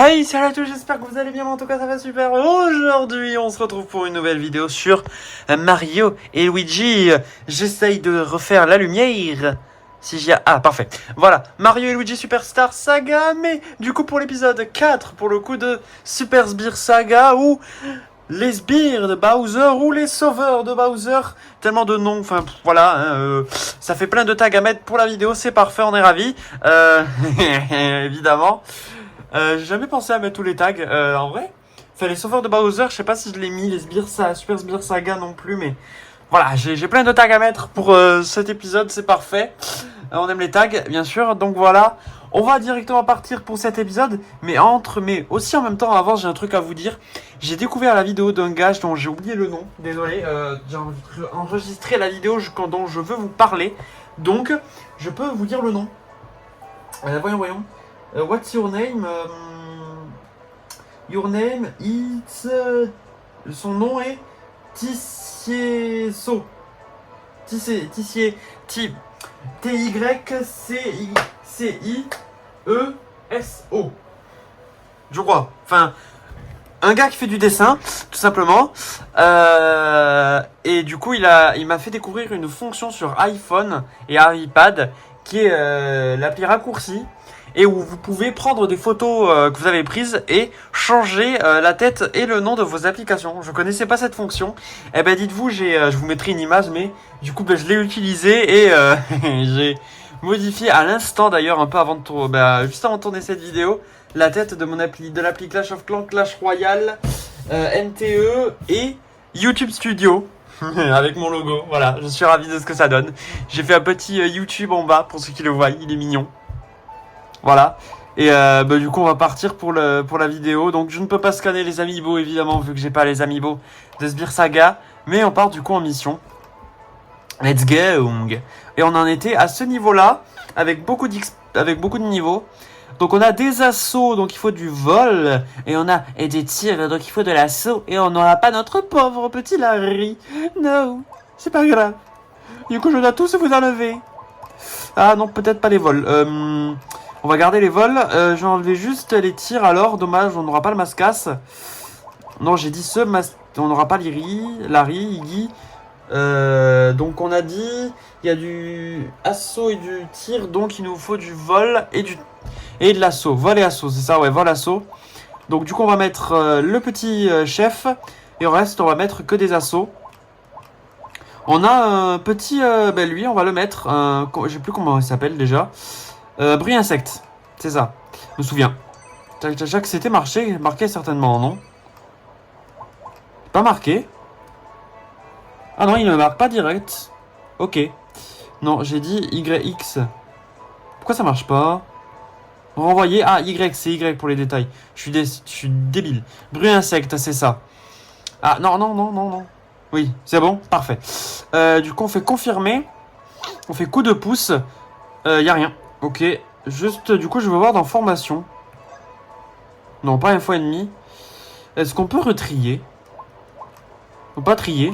Hey, salut à tous, j'espère que vous allez bien, mais en tout cas ça va super. Aujourd'hui, on se retrouve pour une nouvelle vidéo sur Mario et Luigi. J'essaye de refaire la lumière. Si j'y a... Ah, parfait. Voilà, Mario et Luigi Superstar Saga, mais du coup pour l'épisode 4, pour le coup de Super Sbire Saga, ou les sbires de Bowser, ou les sauveurs de Bowser. Tellement de noms, enfin voilà, hein, ça fait plein de tags à mettre pour la vidéo, c'est parfait, on est ravis. Évidemment. J'ai jamais pensé à mettre tous les tags, en vrai. Enfin, les sauveurs de Bowser, je sais pas si je l'ai mis, les Super Sbire Saga non plus, mais voilà, j'ai plein de tags à mettre pour cet épisode, c'est parfait. On aime les tags, bien sûr, donc voilà. On va directement partir pour cet épisode, mais aussi en même temps, avant, j'ai un truc à vous dire. J'ai découvert la vidéo d'un gars dont j'ai oublié le nom, désolé, j'ai enregistré la vidéo dont je veux vous parler, donc je peux vous dire le nom. Voyons. What's your name? Your name, it's... son nom est Tissieso. T-Y-C-I-C-I-E-S-O. Je crois. Enfin, un gars qui fait du dessin, tout simplement. Et du coup, il m'a fait découvrir une fonction sur iPhone et iPad qui est l'appli raccourci. Et où vous pouvez prendre des photos que vous avez prises et changer la tête et le nom de vos applications. Je connaissais pas cette fonction. Eh ben dites-vous, je vous mettrai une image, mais du coup je l'ai utilisée et j'ai modifié à l'instant d'ailleurs, un peu avant juste avant de tourner cette vidéo, la tête de l'appli Clash of Clans, Clash Royale, NTE et YouTube Studio. Avec mon logo, voilà, je suis ravi de ce que ça donne. J'ai fait un petit YouTube en bas pour ceux qui le voient, il est mignon. Voilà. Et du coup on va partir pour la vidéo. Donc je ne peux pas scanner les amiibo évidemment vu que j'ai pas les amiibo de Sbire Saga. Mais on part du coup en mission. Let's go. Et on en était à ce niveau là avec beaucoup de niveaux. Donc on a des assauts, donc il faut du vol. Et on a des tirs, donc il faut de l'assaut. Et on n'aura pas notre pauvre petit Larry. Non, c'est pas grave. Du coup je dois tous vous enlever. Ah non, peut-être pas les vols. On va garder les vols. Je vais enlever juste les tirs alors. Dommage, on n'aura pas le mascasse. Non, j'ai dit on n'aura pas Larry, Iggy. Donc on a dit, il y a du assaut et du tir. Donc il nous faut du vol et de l'assaut. Vol et assaut, c'est ça, ouais, vol, assaut. Donc du coup on va mettre le petit chef. Et au reste on va mettre que des assauts. On a un petit... lui on va le mettre. Je sais plus comment il s'appelle déjà. Bruit insecte, c'est ça, je me souviens. Jacques, c'était marqué certainement, non? Pas marqué. Ah non, il ne marque pas direct. Ok. Non, j'ai dit YX. Pourquoi ça marche pas? Renvoyer. Ah, Y, c'est Y pour les détails. Je suis débile. Bruit insecte, c'est ça. Ah, non. Oui, c'est bon, parfait. Du coup, on fait confirmer. On fait coup de pouce. Y a rien. Ok, juste du coup je vais voir dans formation. Non, pas info ennemi. Est-ce qu'on peut retrier? Faut pas trier.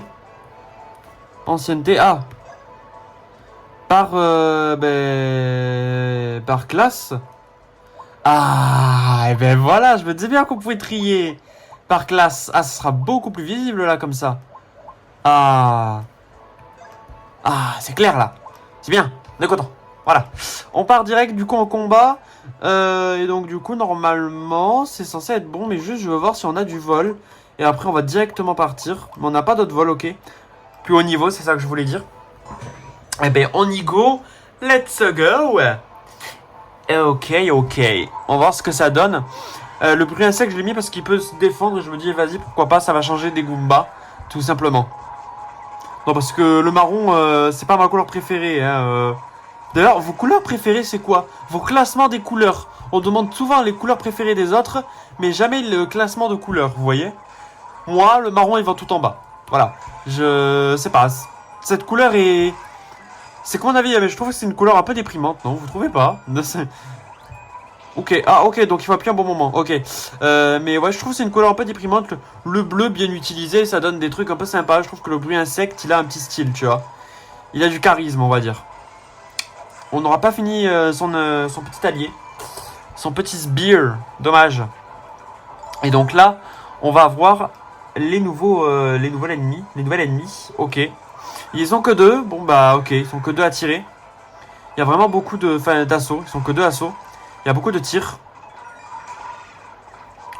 Ancienneté, ah. Par classe. Ah, et ben voilà, je me disais bien qu'on pouvait trier par classe. Ah, ce sera beaucoup plus visible là comme ça. Ah, c'est clair là. C'est bien, on est content. Voilà, on part direct du coup en combat. Et donc du coup normalement c'est censé être bon. Mais juste je veux voir si on a du vol. Et après on va directement partir. Mais on n'a pas d'autre vol, ok. Plus haut niveau, c'est ça que je voulais dire. Eh ben on y go. Let's go. Ok. On va voir ce que ça donne. Le bruit insecte je l'ai mis parce qu'il peut se défendre. Et je me dis vas-y pourquoi pas, ça va changer des Goombas. Tout simplement. Non parce que le marron c'est pas ma couleur préférée hein. D'ailleurs, vos couleurs préférées, c'est quoi? Vos classements des couleurs. On demande souvent les couleurs préférées des autres, mais jamais le classement de couleurs, vous voyez? Moi, le marron, il va tout en bas. Voilà. Je sais pas. Cette couleur est... C'est comme mon avis, mais je trouve que c'est une couleur un peu déprimante, non? Vous trouvez pas? Ok, donc il faut appuyer un bon moment. Ok. Mais ouais, je trouve que c'est une couleur un peu déprimante. Le bleu, bien utilisé, ça donne des trucs un peu sympas. Je trouve que le bruit insecte, il a un petit style, tu vois. Il a du charisme, on va dire. On n'aura pas fini son petit allié. Son petit sbire. Dommage. Et donc là, on va avoir les nouveaux ennemis. Les nouvelles ennemis. Ok. Ils sont que deux. Bon bah ok, ils sont que deux à tirer. Il y a vraiment beaucoup d'assauts. Ils sont que deux assauts. Il y a beaucoup de tirs.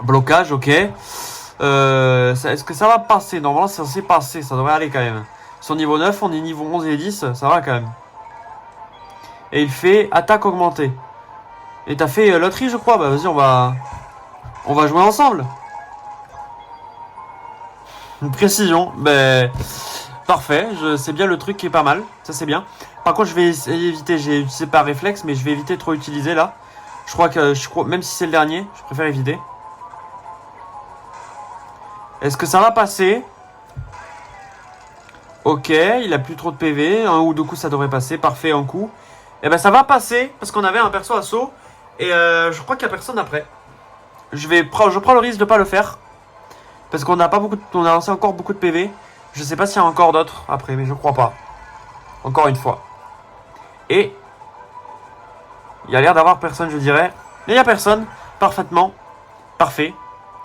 Blocage, ok. Est-ce que ça va passer? Normalement, c'est censé passer. Ça devrait aller quand même. Ils sont niveau 9, on est niveau 11 et 10. Ça va quand même. Et il fait attaque augmentée. Et t'as fait loterie, je crois. Bah vas-y, on va jouer ensemble. Une précision. Ben, parfait. C'est bien le truc qui est pas mal. Ça, c'est bien. Par contre, je vais éviter. J'ai utilisé par réflexe, mais je vais éviter de trop utiliser là. Je crois que, même si c'est le dernier, je préfère éviter. Est-ce que ça va passer? Ok, il a plus trop de PV. Un ou deux coups, ça devrait passer. Parfait, un coup. Et ben, ça va passer parce qu'on avait un perso assaut. Et je crois qu'il n'y a personne après. Je prends le risque de pas le faire. Parce qu'on n'a pas beaucoup on a lancé encore beaucoup de PV. Je sais pas s'il y a encore d'autres après, mais je crois pas. Encore une fois. Et il y a l'air d'avoir personne, je dirais. Mais il y a personne. Parfaitement. Parfait.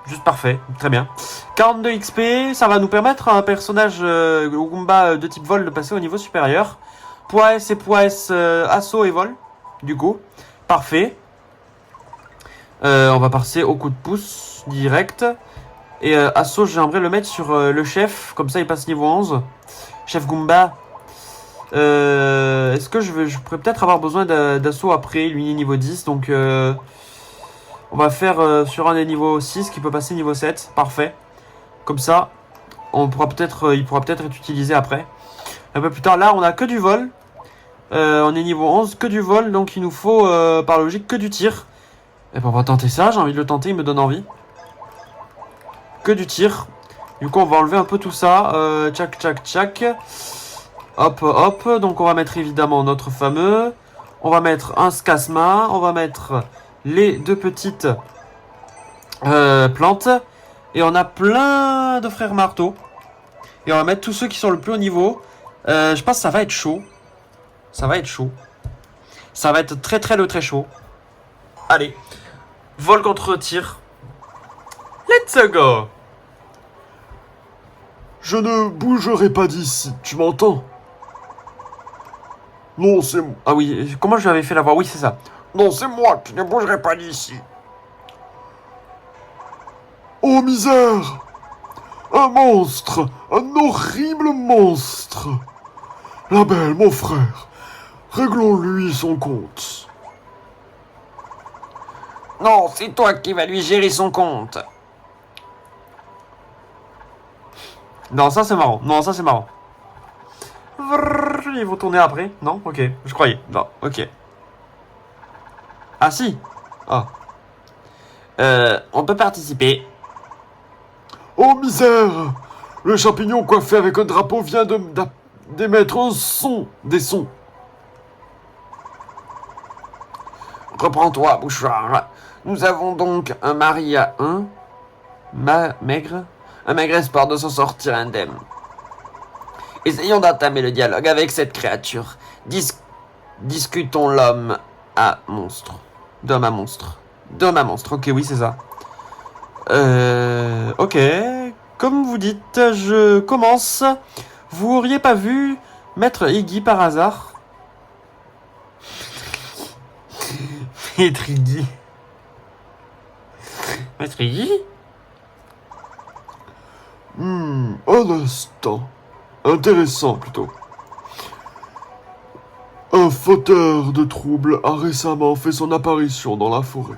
Juste parfait. Très bien. 42 XP, ça va nous permettre à un personnage Goomba de type vol de passer au niveau supérieur. Poids S et poids S, assaut et vol. Du coup. Parfait. On va passer au coup de pouce direct. Et assaut, j'aimerais le mettre sur le chef. Comme ça, il passe niveau 11. Chef Goomba. Est-ce que je pourrais peut-être avoir besoin d'assaut après. Lui, il est niveau 10. Donc, on va faire sur un des niveaux 6 qui peut passer niveau 7. Parfait. Comme ça, il pourra peut-être être utilisé après. Un peu plus tard, là, on a que du vol. On est niveau 11, que du vol. Donc, il nous faut, par logique, que du tir. Et ben, on va tenter ça. J'ai envie de le tenter. Il me donne envie. Que du tir. Du coup, on va enlever un peu tout ça. Tchac, tchac, tchac. Hop, hop. Donc, on va mettre évidemment notre fameux. On va mettre un Scasma. On va mettre les deux petites plantes. Et on a plein de frères marteaux. Et on va mettre tous ceux qui sont le plus haut niveau. Je pense que ça va être chaud. Ça va être chaud. Ça va être très très très chaud. Allez. Vol contre tir. Let's go. Je ne bougerai pas d'ici, tu m'entends? Non, c'est moi. Ah oui, comment je lui avais fait la voix? Oui, c'est ça. Non, c'est moi qui ne bougerai pas d'ici. Oh misère! Un monstre! Un horrible monstre! La belle, mon frère, réglons-lui son compte. Non, c'est toi qui vas lui gérer son compte. Non, ça c'est marrant. Non, ça c'est marrant. Ils vont tourner après? Non? Ok, je croyais. Non, ok. Ah si! Ah. On peut participer. Oh misère! Le champignon coiffé avec un drapeau vient d'émettre des sons. Reprends-toi, Bouchard. Nous avons donc un mari à un. Maigre? Un maigre espoir de s'en sortir indemne. Essayons d'entamer le dialogue avec cette créature. Discutons l'homme à monstre. D'homme à monstre. D'homme à monstre, ok, oui, c'est ça. Ok. Comme vous dites, je commence. Vous auriez pas vu Maître Iggy par hasard? Maître Iggy. Maître Iggy? Un instant. Intéressant plutôt. Un fauteur de troubles a récemment fait son apparition dans la forêt.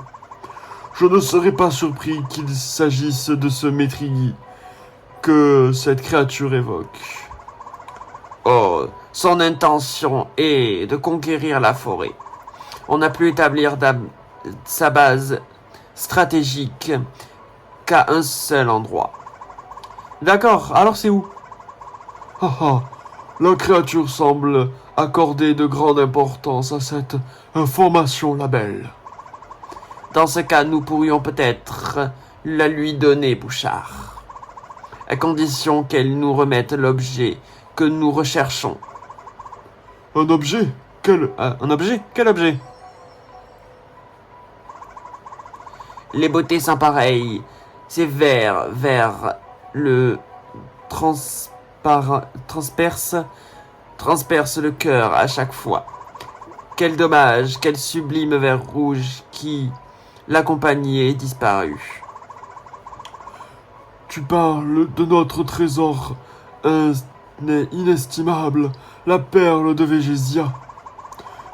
Je ne serais pas surpris qu'il s'agisse de ce Maître Iggy que cette créature évoque. Oh, son intention est de conquérir la forêt. On n'a plus établir sa base stratégique qu'à un seul endroit. D'accord, alors c'est où? Ah ah, la créature semble accorder de grande importance à cette information, la belle. Dans ce cas, nous pourrions peut-être la lui donner, Bouchard. À condition qu'elle nous remette l'objet que nous recherchons. Un objet? Un objet? Quel objet? Les beautés sans pareil C'est vert, vers le transperce le cœur à chaque fois. Quel dommage, quel sublime ver rouge qui l'accompagnait est disparu. Tu parles de notre trésor inestimable, la perle de Végésia.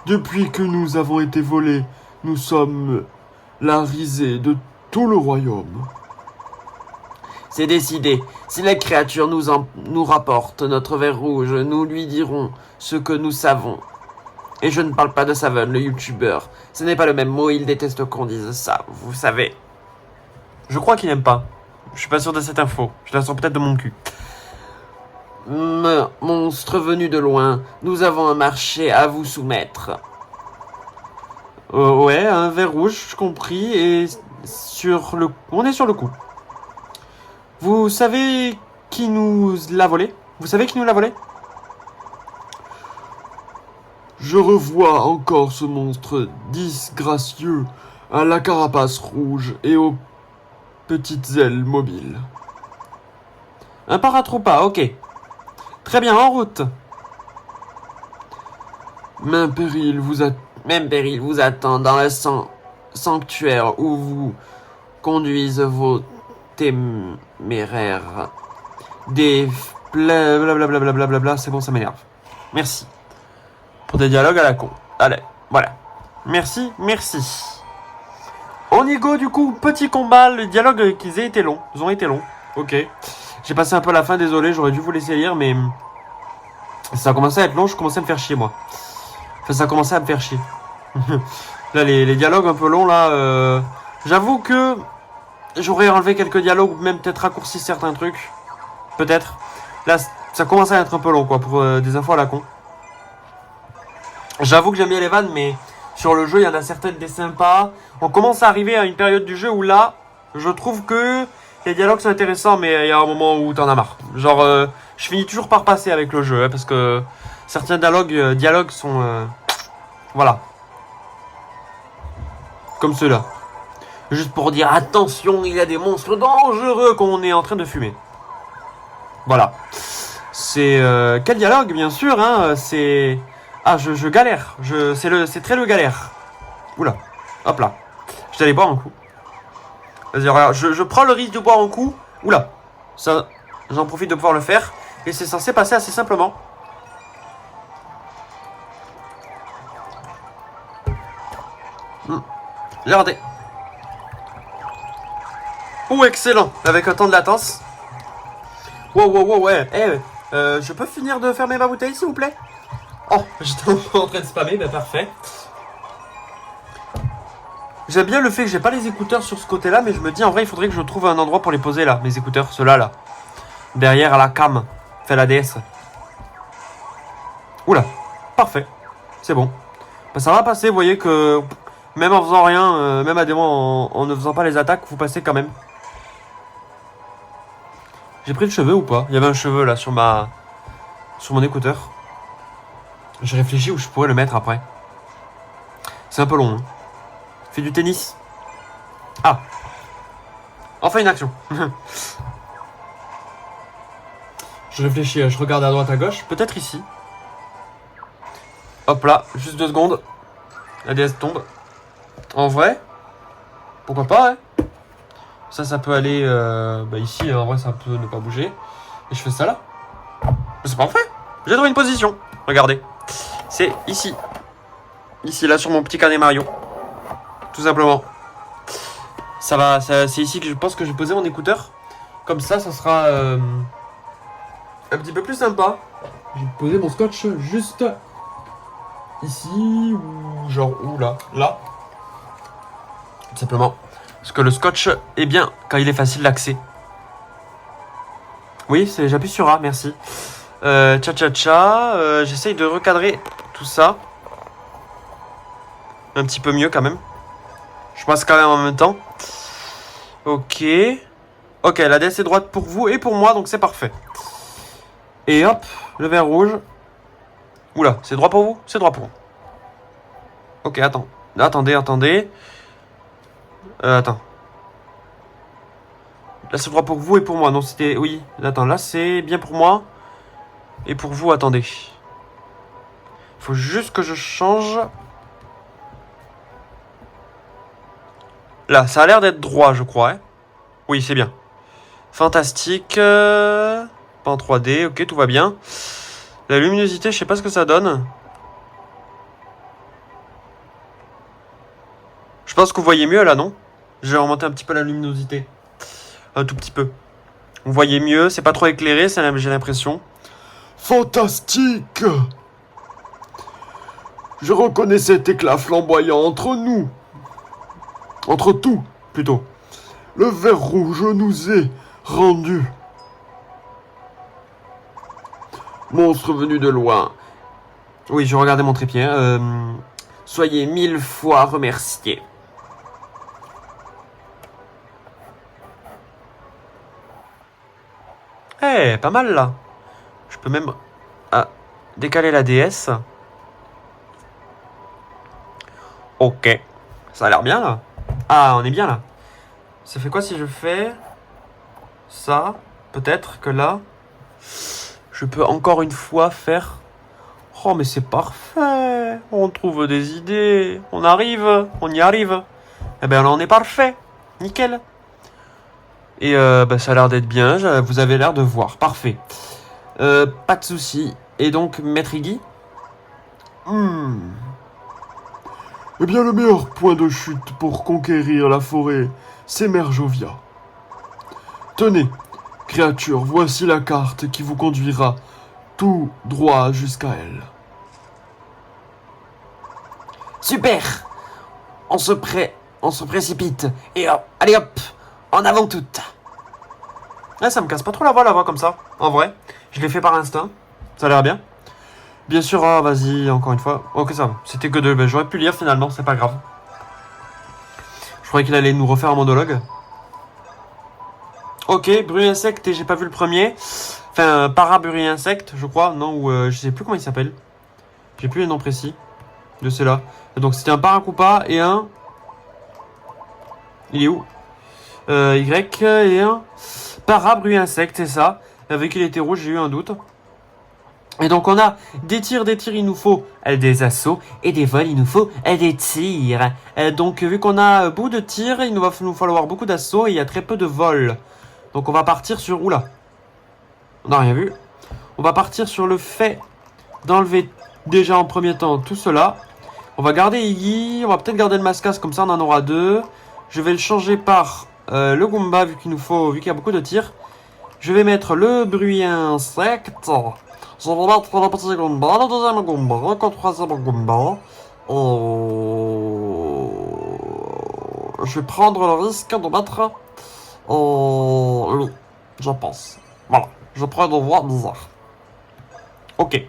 Depuis que nous avons été volés, nous sommes la risée de tout le royaume. C'est décidé. Si la créature nous rapporte notre ver rouge, nous lui dirons ce que nous savons. Et je ne parle pas de Savon, le youtubeur. Ce n'est pas le même mot, il déteste qu'on dise ça, vous savez. Je crois qu'il n'aime pas. Je suis pas sûr de cette info. Je la sens peut-être de mon cul. Monstre venu de loin, nous avons un marché à vous soumettre. Ouais, un ver rouge, j'ai compris, et on est sur le coup. Vous savez qui nous l'a volé? Vous savez qui nous l'a volé? Je revois encore ce monstre disgracieux à la carapace rouge et aux petites ailes mobiles. Un paratroopa, ok. Très bien, en route. Même péril vous attend dans le sanctuaire où vous conduisent vos téméraires. Des blablabla, c'est bon, ça m'énerve. Merci. Pour des dialogues à la con. Allez, voilà. Merci. On y go du coup, petit combat, le dialogue qu'ils aient été longs. Ils ont été longs, ok. J'ai passé un peu la fin, désolé, j'aurais dû vous laisser lire, mais ça a commencé à être long, je commençais à me faire chier moi. Enfin, ça a commencé à me faire chier. Là, les dialogues un peu longs, là, j'avoue que j'aurais enlevé quelques dialogues, ou même peut-être raccourci certains trucs. Peut-être. Là, ça commence à être un peu long, quoi, pour des infos à la con. J'avoue que j'aime bien les vannes, mais sur le jeu, il y en a certaines des sympas. On commence à arriver à une période du jeu où là, je trouve que les dialogues sont intéressants, mais il y a un moment où t'en as marre. Genre, je finis toujours par passer avec le jeu, hein, parce que certains dialogues sont... voilà. Comme ceux-là. Juste pour dire, attention, il y a des monstres dangereux qu'on est en train de fumer. Voilà. C'est... quel dialogue, bien sûr, hein, c'est... Ah, je galère. C'est très le galère. Oula. Hop là. Je vais aller boire un coup. Vas-y, regarde. Je prends le risque de boire un coup. Oula. Ça, j'en profite de pouvoir le faire. Et c'est censé passer assez simplement. J'ai raté. Oh, excellent. Avec un temps de latence. Wow, ouais. Je peux finir de fermer ma bouteille, s'il vous plaît? Oh, j'étais en train de spammer, bah parfait. J'aime bien le fait que j'ai pas les écouteurs sur ce côté-là, mais je me dis en vrai, il faudrait que je trouve un endroit pour les poser là, mes écouteurs, ceux-là là. Derrière la cam, fait la DS. Oula, parfait, c'est bon. Bah, ça va passer, vous voyez que même en faisant rien, même à des moments en ne faisant pas les attaques, vous passez quand même. J'ai pris le cheveu ou pas? Il y avait un cheveu là sur mon écouteur. Je réfléchis où je pourrais le mettre après. C'est un peu long. Hein. Fais du tennis. Ah. Enfin une action. Je réfléchis, je regarde à droite à gauche. Peut-être ici. Hop là, juste 2 secondes. La DS tombe. En vrai, pourquoi pas, hein. Ça peut aller ici. En vrai, ça peut ne pas bouger. Et je fais ça là. C'est parfait. J'ai trouvé une position. Regardez. C'est ici. Ici, là, sur mon petit carnet Mario. Tout simplement. Ça va, c'est ici que je pense que je vais poser mon écouteur. Comme ça sera un petit peu plus sympa. Je vais poser mon scotch juste ici ou genre où là. Là. Tout simplement. Parce que le scotch est bien quand il est facile d'accès. Oui, j'appuie sur A, merci. J'essaye de recadrer tout ça. Un petit peu mieux quand même. Je passe quand même en même temps. Ok. Ok, la DS est droite pour vous et pour moi, donc c'est parfait. Et hop, le vert rouge. Oula, c'est droit pour vous? C'est droit pour vous. Ok, attends. Attendez. Attends. Là, c'est droit pour vous et pour moi. Non, c'était... Oui. Attends, là, c'est bien pour moi. Et pour vous, attendez. Faut juste que je change. Là, ça a l'air d'être droit, je crois. Hein. Oui, c'est bien. Fantastique. Pas en 3D. Ok, tout va bien. La luminosité, je sais pas ce que ça donne. Je pense que vous voyez mieux là, non? Je vais remonter un petit peu la luminosité. Un tout petit peu. Vous voyez mieux, c'est pas trop éclairé, j'ai l'impression. Fantastique! Je reconnais cet éclat flamboyant entre nous. Entre tout, plutôt. Le ver rouge nous est rendu. Monstre venu de loin, Oui, je regardais mon trépied. soyez 1000 fois remerciés. Eh, pas mal là. Je peux même décaler la DS. Ok. Ça a l'air bien là. Ah, on est bien là. Ça fait quoi si je fais ça? Peut-être que là, je peux encore une fois faire... Oh, mais c'est parfait. On trouve des idées. On arrive. On y arrive. Eh ben, là, on est parfait. Nickel. Et ça a l'air d'être bien. Vous avez l'air de voir. Parfait. Pas de souci. Et donc, Maître Iggy? Eh bien, le meilleur point de chute pour conquérir la forêt, c'est Merjovia. Tenez, créature, voici la carte qui vous conduira tout droit jusqu'à elle. Super. On se précipite. Et hop, allez hop, en avant toutes. Ah, ça me casse pas trop la voix comme ça. En vrai, je l'ai fait par instinct. Ça a l'air bien. Bien sûr, vas-y, encore une fois. Ok, ça va. C'était que deux. J'aurais pu lire finalement, c'est pas grave. Je croyais qu'il allait nous refaire un monologue. Ok, bruit insecte et j'ai pas vu le premier. Enfin, para-bruit insecte, je crois. Non, ou je sais plus comment il s'appelle. J'ai plus les noms précis de ceux-là. Donc c'était un Paracupa et un... Il est où Y et un para-bruit insecte, c'est ça. Avec qu'il était rouge, j'ai eu un doute. Et donc on a des tirs, il nous faut des assauts, et des vols, il nous faut des tirs. Donc vu qu'on a beaucoup de tirs, il va nous falloir beaucoup d'assauts et il y a très peu de vols. Donc on va partir sur... Oula, on n'a rien vu. On va partir sur le fait d'enlever déjà en premier temps tout cela. On va garder Iggy, on va peut-être garder le Mascas, comme ça on en aura deux. Je vais le changer par le Goomba vu qu'il y a beaucoup de tirs. Je vais mettre le bruit insecte. Je vais mettre le petit Goomba, le deuxième Goomba, le troisième Goomba. Je vais prendre le risque de mettre... oui, je pense. Voilà, je prends une voix bizarre. Ok.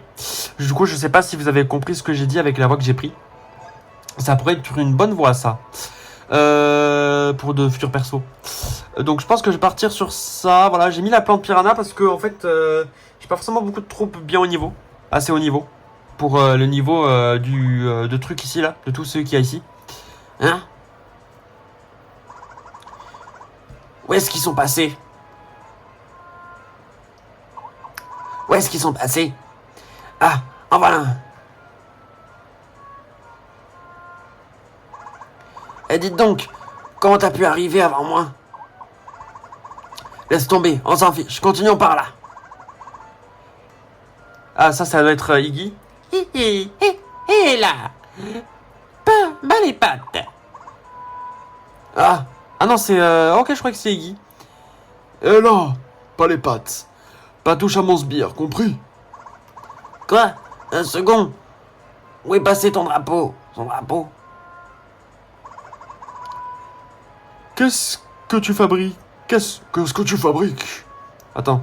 Du coup, je sais pas si vous avez compris ce que j'ai dit avec la voix que j'ai pris. Ça pourrait être une bonne voix, ça. Pour de futurs persos. Donc je pense que je vais partir sur ça. Voilà, j'ai mis la plante piranha parce que en fait, j'ai pas forcément beaucoup de troupes bien au niveau, assez haut niveau pour le niveau de trucs ici là, de tous ceux qu'il y a ici. Hein? Où est-ce qu'ils sont passés? Où est-ce qu'ils sont passés? Ah, en voilà un. Eh, dites donc, comment t'as pu arriver avant moi? Laisse tomber, on s'en fiche, continuons par là. Ah, ça doit être Iggy. Hé là, bas les pattes. Ah non, c'est... Ok, je crois que c'est Iggy. Et là, pas les pattes. Pas touche à mon sbire, compris? Quoi? Un second? Où est passé ton drapeau? Son drapeau? Qu'est-ce que tu fabriques? Qu'est-ce que tu fabriques? Attends.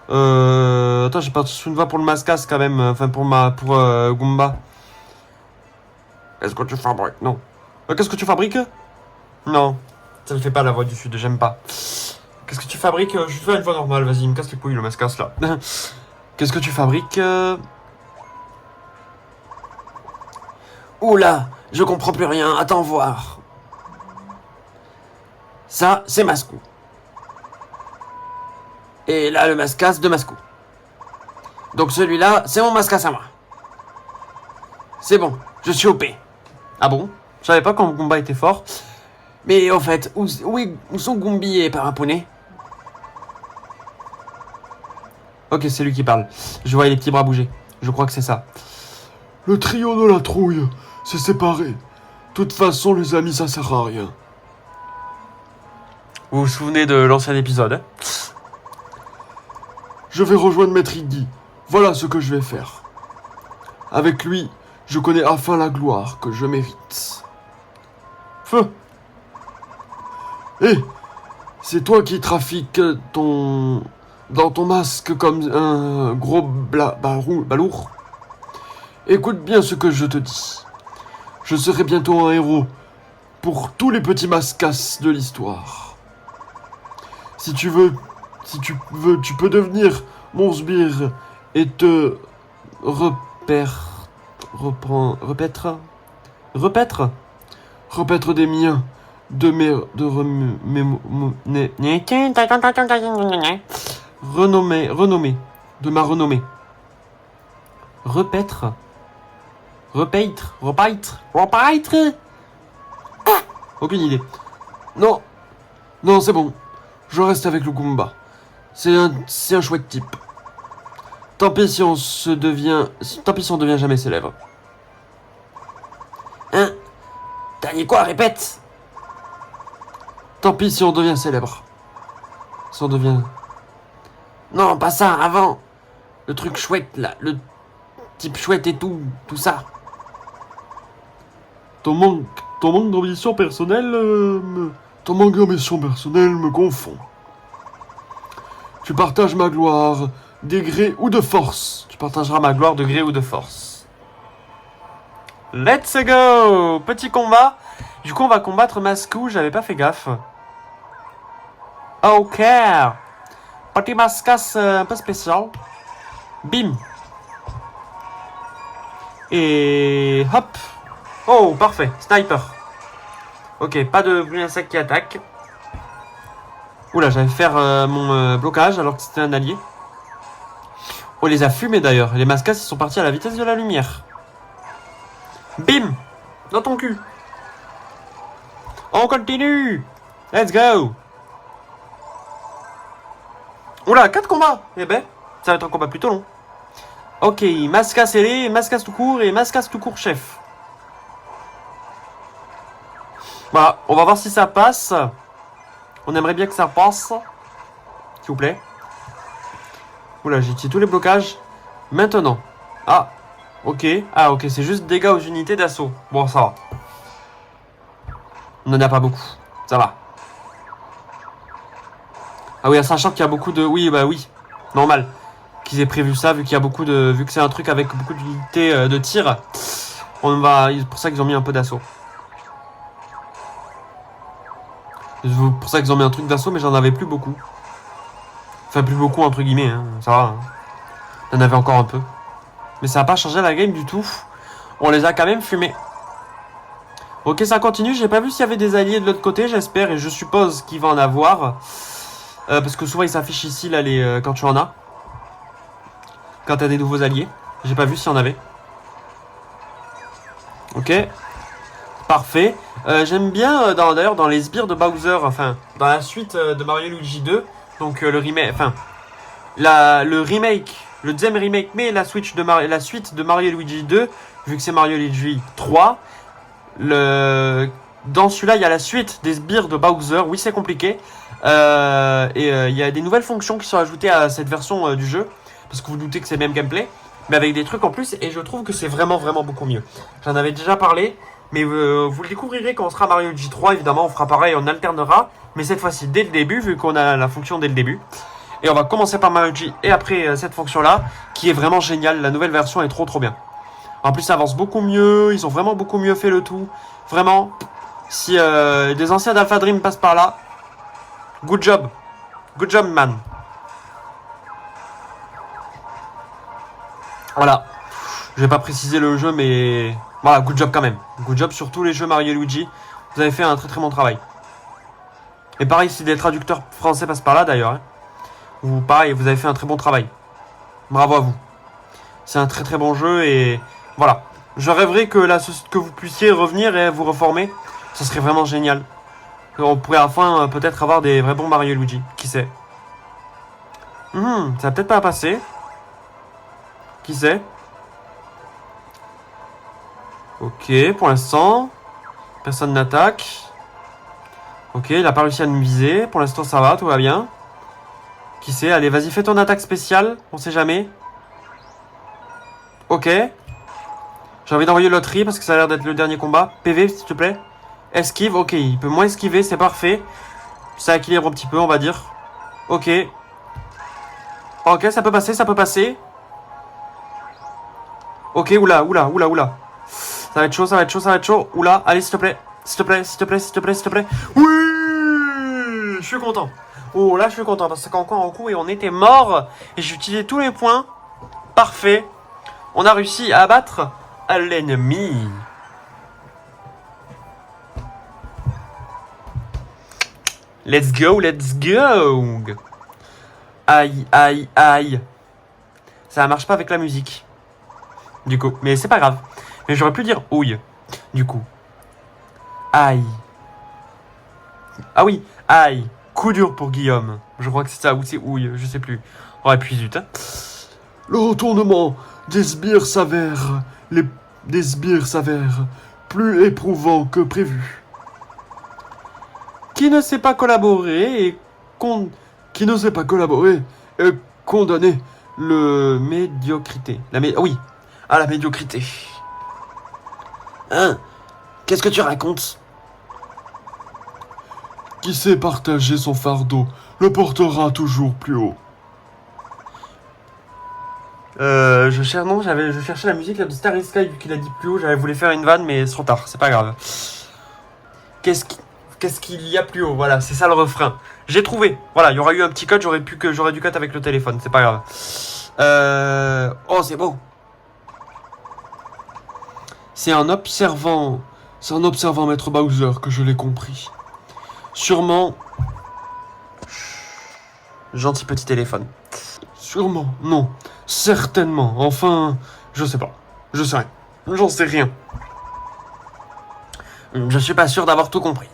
Attends, j'ai pas une voix pour le Mascas quand même. Enfin, pour Goomba. Qu'est-ce que tu fabriques? Non. Qu'est-ce que tu fabriques? Non. Ça ne fait pas la voix du sud, j'aime pas. Qu'est-ce que tu fabriques? Je fais une voix normale, vas-y, il me casse les couilles le Mascas là. Qu'est-ce que tu fabriques? Oula, je comprends plus rien, attends voir. Ça, c'est Mascou. Et là, le Mascas de Mascou. Donc celui-là, c'est mon Mascas à moi. C'est bon, je suis OP. Ah bon? Je savais pas quand Goomba était fort. Mais au fait, où sont Goombi et Parapounet? Ok, c'est lui qui parle. Je vois les petits bras bouger. Je crois que c'est ça. Le trio de la trouille s'est séparé. De toute façon, les amis, ça sert à rien. Vous vous souvenez de l'ancien épisode, hein? Je vais rejoindre Maître Iggy. Voilà ce que je vais faire. Avec lui, je connais enfin la gloire que je mérite. Feu! Hé, c'est toi qui trafiques dans ton masque comme un gros balourd. Écoute bien ce que je te dis. Je serai bientôt un héros pour tous les petits mascas de l'histoire. Si tu veux, tu peux devenir mon sbire et te repaître des miens, Renommé. De ma renommée. Repaître. Aucune idée. Non, non, c'est bon. Je reste avec le Goomba. C'est un chouette type. Tant pis si on devient jamais célèbre. Hein? T'as dit quoi? Répète. Tant pis si on devient célèbre. Si on devient... Non, pas ça, avant. Le truc chouette, là. Le type chouette et tout ça. Ton manque d'ambition personnelle me confond. Tu partages ma gloire, de gré ou de force. Tu partageras ma gloire de gré ou de force. Let's go! Petit combat. Du coup, on va combattre Mascou. J'avais pas fait gaffe. Ok. Petit Mascas un peu spécial. Bim. Et hop. Oh, parfait. Sniper. Ok, pas de bruit insecte qui attaque. Oula, j'allais faire mon blocage alors que c'était un allié. On les a fumés d'ailleurs. Les Mascas, ils sont partis à la vitesse de la lumière. Bim! Dans ton cul. On continue. Let's go. Oula, 4 combats. Eh ben, ça va être un combat plutôt long. Ok, Mascas scellé, Mascas tout court et Mascas tout court chef. Voilà, on va voir si ça passe. On aimerait bien que ça passe. S'il vous plaît. Oula, j'ai tiré tous les blocages. Maintenant. Ah, ok. Ah, ok, c'est juste dégâts aux unités d'assaut. Bon, ça va. On n'en a pas beaucoup. Ça va. Ah oui, sachant qu'il y a beaucoup de... Oui, bah oui. Normal. Qu'ils aient prévu ça, vu qu'il y a beaucoup de... Vu que c'est un truc avec beaucoup d'unités de tir. On va... C'est pour ça qu'ils ont mis un peu d'assaut. C'est pour ça qu'ils ont mis un truc d'assaut, mais j'en avais plus beaucoup. Enfin, plus beaucoup, entre guillemets. Hein. Ça va. Hein. J'en avais encore un peu. Mais ça n'a pas changé la game du tout. On les a quand même fumés. Ok, ça continue. J'ai pas vu s'il y avait des alliés de l'autre côté, j'espère. Et je suppose qu'il va en avoir. Parce que souvent, il s'affiche ici, là, quand tu en as. Quand tu as des nouveaux alliés. J'ai pas vu s'il y en avait. Ok. Parfait. J'aime bien, d'ailleurs, dans les sbires de Bowser, enfin, dans la suite de Mario Luigi 2, donc le remake, enfin, le remake, le deuxième remake, mais la suite de Mario Luigi 2, vu que c'est Mario Luigi 3, dans celui-là, il y a la suite des sbires de Bowser. Oui, c'est compliqué. Il y a des nouvelles fonctions qui sont ajoutées à cette version du jeu, parce que vous doutez que c'est le même gameplay, mais avec des trucs en plus, et je trouve que c'est vraiment, vraiment beaucoup mieux. J'en avais déjà parlé. Mais vous le découvrirez quand on sera Mario Luigi 3, évidemment, on fera pareil, on alternera. Mais cette fois-ci, dès le début, vu qu'on a la fonction dès le début. Et on va commencer par Mario Luigi et après cette fonction-là, qui est vraiment géniale. La nouvelle version est trop trop bien. En plus, ça avance beaucoup mieux, ils ont vraiment beaucoup mieux fait le tout. Vraiment, si des anciens d'Alpha Dream passent par là, good job. Good job, man. Voilà. Je vais pas préciser le jeu, mais... Voilà, good job quand même. Good job sur tous les jeux Mario et Luigi. Vous avez fait un très très bon travail. Et pareil, si des traducteurs français passent par là d'ailleurs. Hein. Ou pareil, vous avez fait un très bon travail. Bravo à vous. C'est un très très bon jeu et voilà. Je rêverais que vous puissiez revenir et vous reformer. Ça serait vraiment génial. On pourrait enfin peut-être avoir des vrais bons Mario et Luigi. Qui sait? Ça va peut-être pas passer. Qui sait? Ok, pour l'instant, personne n'attaque. Ok, il a pas réussi à nous viser. Pour l'instant, ça va, tout va bien. Qui sait? Allez, vas-y, fais ton attaque spéciale. On sait jamais. Ok. J'ai envie d'envoyer loterie parce que ça a l'air d'être le dernier combat. PV, s'il te plaît. Esquive, ok, il peut moins esquiver, c'est parfait. Ça équilibre un petit peu, on va dire. Ok. Ok, ça peut passer, ça peut passer. Ok, oula. Ça va être chaud, ça va être chaud, ça va être chaud. Oula, allez, s'il te plaît. S'il te plaît, s'il te plaît, s'il te plaît, s'il te plaît. Oui! Je suis content. Oh, là, je suis content parce qu'encore en coup, et on était mort. Et j'ai utilisé tous les points. Parfait. On a réussi à abattre l'ennemi. Let's go, let's go. Aïe, aïe, aïe. Ça marche pas avec la musique. Du coup, mais c'est pas grave. Mais j'aurais pu dire ouille. Du coup. Aïe. Ah oui, aïe. Coup dur pour Guillaume. Je crois que c'est ça, ou c'est ouille, je sais plus. Oh, et puis zut. Hein. Le retournement des sbires s'avère... des sbires s'avère plus éprouvant que prévu. Qui ne sait pas collaborer et Qui n'osait pas collaborer et condamner le médiocrité. Oui, à la médiocrité. Hein? Qu'est-ce que tu racontes? Qui sait partager son fardeau le portera toujours plus haut. Je cherchais la musique là, de Starry Sky vu qu'il a dit plus haut. J'avais voulu faire une vanne, mais c'est trop tard, c'est pas grave. Qu'est-ce qu'il y a plus haut? Voilà, c'est ça le refrain. J'ai trouvé. Voilà, il y aura eu un petit cut, j'aurais dû cut avec le téléphone, c'est pas grave. Oh, c'est beau. C'est en observant Maître Bowser que je l'ai compris. Sûrement. Gentil petit téléphone. Sûrement, non. Certainement. Enfin, je sais pas. Je sais rien. J'en sais rien. Je suis pas sûr d'avoir tout compris.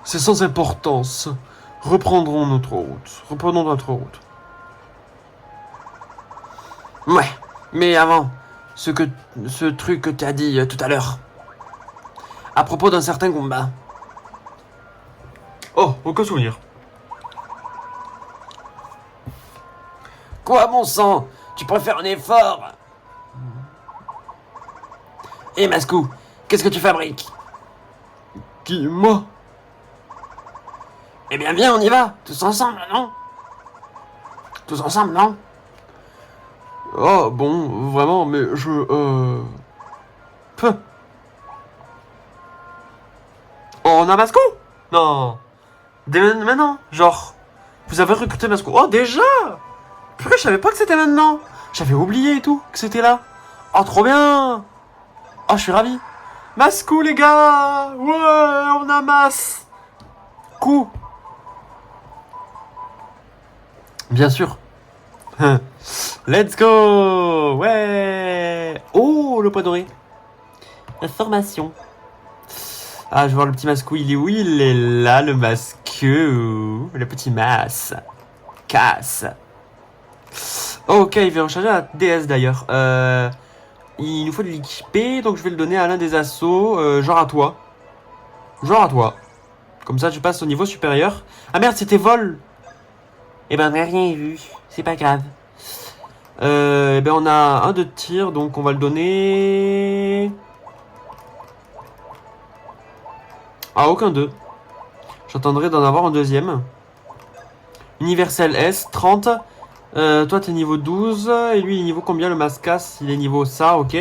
C'est sans importance. Reprenons notre route. Ouais, mais avant, ce truc que tu as dit tout à l'heure. À propos d'un certain combat. Oh, aucun souvenir. Quoi, bon sang? Tu préfères un effort? Eh, Mascou, qu'est-ce que tu fabriques? Qui, moi? Eh bien, viens, on y va, tous ensemble, non? Tous ensemble, non? Ah, bon, vraiment, mais je, Peu. Oh, on a Masco? Non. Dès maintenant, genre. Vous avez recruté Masco. Oh, déjà? Purée, je savais pas que c'était maintenant. J'avais oublié et tout, que c'était là. Oh, trop bien. Oh, je suis ravi. Masco, les gars. Ouais, on a masse. Coup. Bien sûr. Let's go. Ouais. Oh, le point doré. Information. Ah, je vais voir le petit Mascou. Il est où? Il est là, le Mascou. Le petit Mas. Casse. Ok, il va recharger la DS d'ailleurs. Il nous faut de l'XP, donc je vais le donner à l'un des assos. Genre à toi. Comme ça, je passe au niveau supérieur. Ah merde, c'était vol. Eh ben, on n'a rien vu. C'est pas grave. Eh ben, on a un de tir, donc on va le donner... Ah, aucun d'eux. J'attendrai d'en avoir un deuxième. Universel S, 30. Toi, t'es niveau 12. Et lui, il est niveau combien, le Mascas? Il est niveau ça, ok.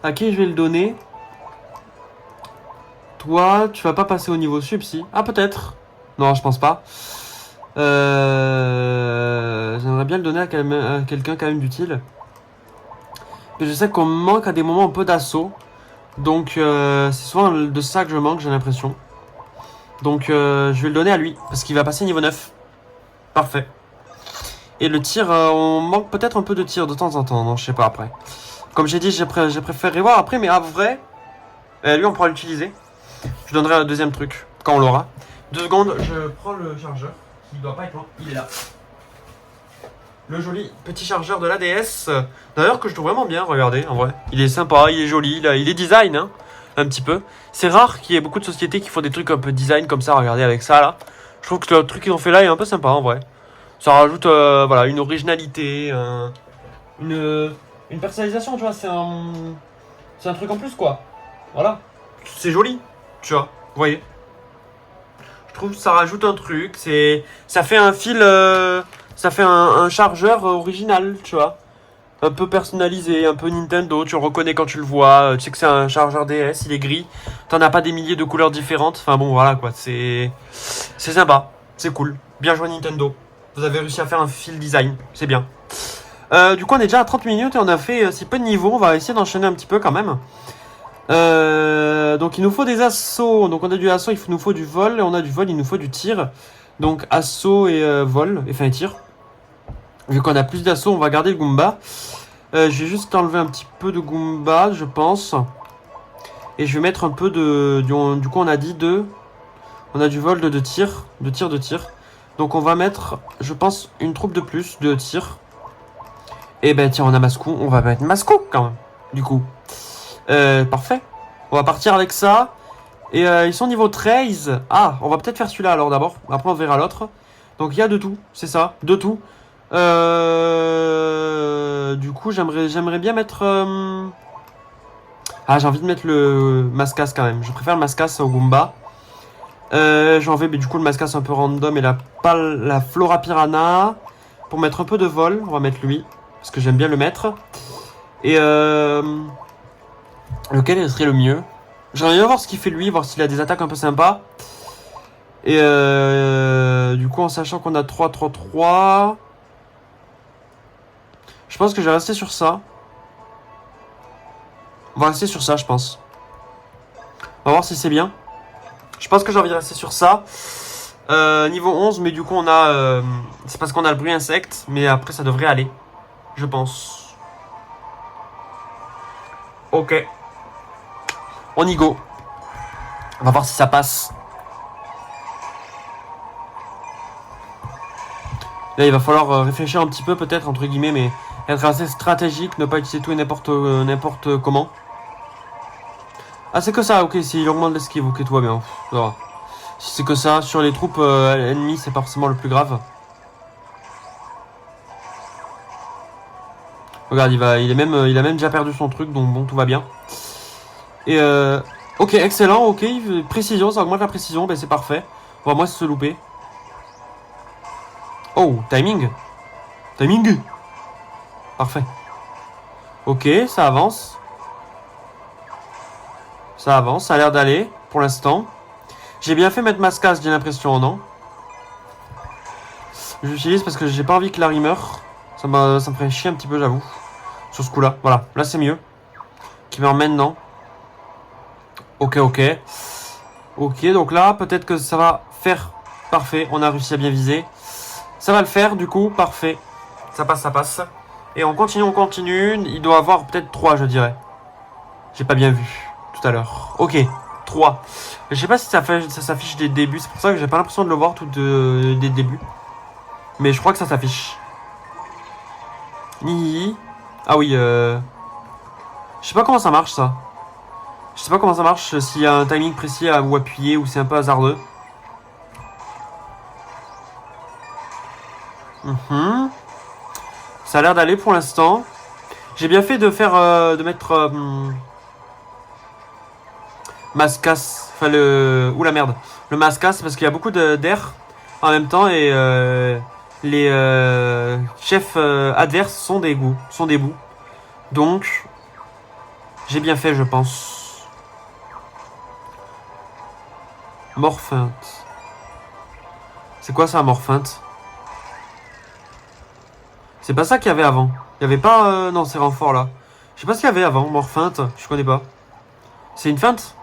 À qui je vais le donner? Toi, tu vas pas passer au niveau sub, si? Ah, peut-être. Non, je pense pas. J'aimerais bien le donner à quelqu'un quand même d'utile. Je sais qu'on manque à des moments un peu d'assaut. Donc c'est souvent de ça que je manque, j'ai l'impression. Donc je vais le donner à lui, parce qu'il va passer niveau 9. Parfait. Et le tir, on manque peut-être un peu de tir de temps en temps, non, je sais pas après. Comme j'ai dit, j'ai préféré voir après, mais à vrai, lui on pourra l'utiliser. Je donnerai un deuxième truc quand on l'aura. 2 secondes, je prends le chargeur, qui doit pas être loin, il est là. Le joli petit chargeur de l'ADS, d'ailleurs que je trouve vraiment bien, regardez, en vrai. Il est sympa, il est joli, il est design, hein, un petit peu. C'est rare qu'il y ait beaucoup de sociétés qui font des trucs un peu design comme ça, regardez avec ça là. Je trouve que le truc qu'ils ont fait là est un peu sympa en vrai. Ça rajoute voilà, une originalité, une personnalisation, tu vois, c'est un truc en plus quoi. Voilà. C'est joli, tu vois, vous voyez. Je trouve que ça rajoute un truc, ça fait un fil, ça fait un chargeur original, tu vois. Un peu personnalisé, un peu Nintendo, tu le reconnais quand tu le vois, tu sais que c'est un chargeur DS, il est gris, t'en as pas des milliers de couleurs différentes, enfin bon voilà quoi, c'est sympa, c'est cool, bien joué Nintendo. Vous avez réussi à faire un fil design, c'est bien. Du coup on est déjà à 30 minutes et on a fait si peu de niveaux, on va essayer d'enchaîner un petit peu quand même. Donc il nous faut des assauts, donc on a du assaut, il nous faut du vol, et on a du vol, il nous faut du tir. Donc assaut et vol, enfin tir. Vu qu'on a plus d'assaut, on va garder le Goomba. Je vais juste enlever un petit peu de Goomba, je pense. Et je vais mettre un peu de... Du coup on a dit de... On a du vol de tir, de tir. Donc on va mettre, je pense, une troupe de plus de tir. Et ben tiens, on a Mascou, on va mettre Mascou quand même, du coup. Parfait. On va partir avec ça. Et ils sont niveau 13. Ah, on va peut-être faire celui-là alors d'abord. Après on verra l'autre. Donc il y a de tout, c'est ça, de tout. Du coup j'aimerais bien mettre... Ah, j'ai envie de mettre le Mascas quand même. Je préfère le Mascas au Goomba. J'en vais, mais du coup le Mascas un peu random et la Flora Piranha. Pour mettre un peu de vol, on va mettre lui. Parce que j'aime bien le mettre. Et lequel serait le mieux? J'aimerais bien voir ce qu'il fait lui, voir s'il a des attaques un peu sympas. Et du coup en sachant qu'on a 3-3-3... Je pense que je vais rester sur ça. On va rester sur ça, je pense. On va voir si c'est bien. Je pense que j'ai envie de rester sur ça. Niveau 11, mais du coup on a... c'est parce qu'on a le bruit insecte, mais après ça devrait aller. Je pense. Ok. On y go. On va voir si ça passe. Là il va falloir réfléchir un petit peu peut-être, entre guillemets, mais être assez stratégique, ne pas utiliser tout et n'importe comment. Ah c'est que ça, ok, s'il augmente l'esquive, ok, tout va bien. Ça va. Si c'est que ça, sur les troupes ennemies, c'est pas forcément le plus grave. Regarde, il a même déjà perdu son truc, donc bon, tout va bien. Et ok, excellent, ok, précision, ça augmente la précision, ben c'est parfait. On va moins se louper. Oh, timing. Timing. Parfait. Ok, ça avance. Ça avance, ça a l'air d'aller, pour l'instant. J'ai bien fait mettre Mascas, j'ai l'impression, non? J'utilise parce que j'ai pas envie que Larry meure. Ça me ferait chier un petit peu, j'avoue. Sur ce coup-là, voilà, là c'est mieux. Qui m'emmène, non? Ok, ok. Ok, donc là, peut-être que ça va faire. Parfait, on a réussi à bien viser. Ça va le faire, du coup, parfait. Ça passe, ça passe. Et on continue, on continue. Il doit avoir peut-être 3, je dirais. J'ai pas bien vu tout à l'heure. Ok, 3. Je sais pas si ça s'affiche dès le début. C'est pour ça que j'ai pas l'impression de le voir tout dès le début. Mais je crois que ça s'affiche. Ni. Ah oui, je sais pas comment ça marche, ça. Je sais pas comment ça marche, s'il y a un timing précis à où appuyer ou c'est un peu hasardeux. Ça a l'air d'aller pour l'instant. J'ai bien fait de faire de mettre Mascas, enfin le... Ouh la merde. Le Mascas parce qu'il y a beaucoup d'air en même temps et les chefs adverses sont des bouts. Donc j'ai bien fait, je pense. Morphinte. C'est quoi ça, Morphinte? C'est pas ça qu'il y avait avant. Il y avait pas... non, c'est renfort là. Je sais pas ce qu'il y avait avant, Morphinte. Je connais pas. C'est une feinte?